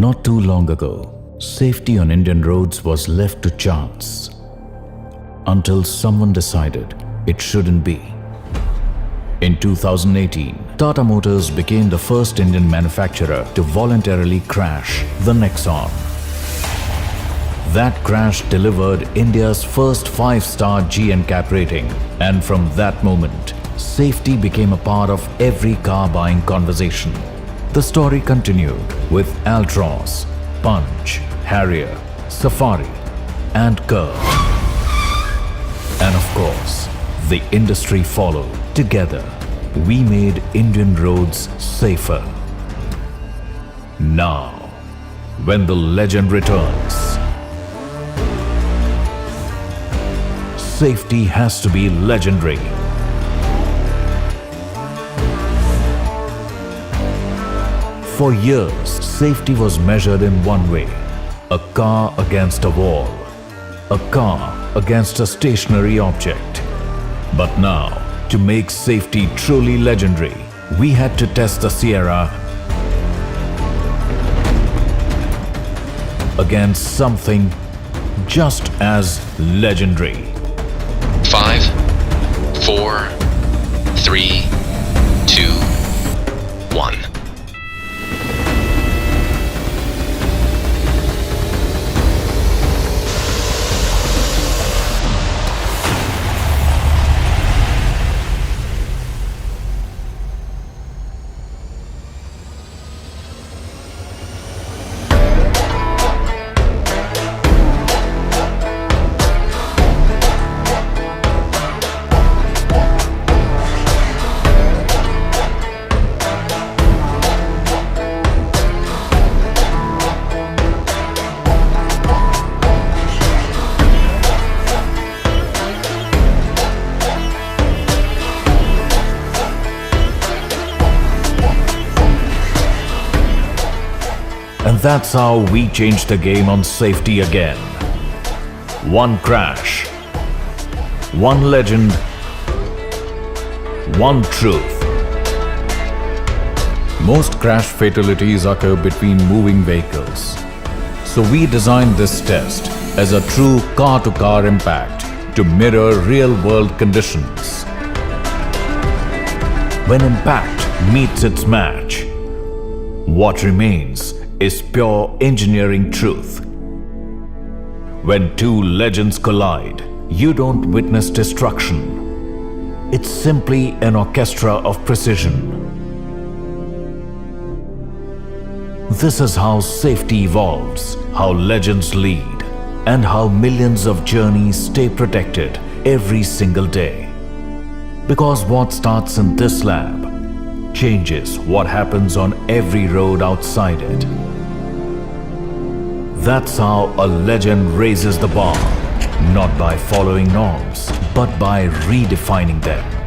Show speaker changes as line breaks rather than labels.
Not too long ago, safety on Indian roads was left to chance until someone decided it shouldn't be. In 2018, Tata Motors became the first Indian manufacturer to voluntarily crash the Nexon. That crash delivered India's first 5-star G NCAP rating, and from that moment, safety became a part of every car buying conversation. The story continued with Altroz, Punch, Harrier, Safari and Curve. And of course, the industry followed. Together, we made Indian roads safer. Now, when the legend returns, safety has to be legendary. For years, safety was measured in one way: a car against a wall, a car against a stationary object. But now, to make safety truly legendary, we had to test the Sierra against something just as legendary.
5, 4, 3, 2, 1.
And that's how we changed the game on safety again. One crash, one legend, one truth. Most crash fatalities occur between moving vehicles. So we designed this test as a true car-to-car impact to mirror real-world conditions. When impact meets its match, what remains is pure engineering truth. When two legends collide, you don't witness destruction. It's simply an orchestra of precision. This is how safety evolves, how legends lead, and how millions of journeys stay protected every single day. Because what starts in this lab changes what happens on every road outside it. That's how a legend raises the bar, not by following norms, but by redefining them.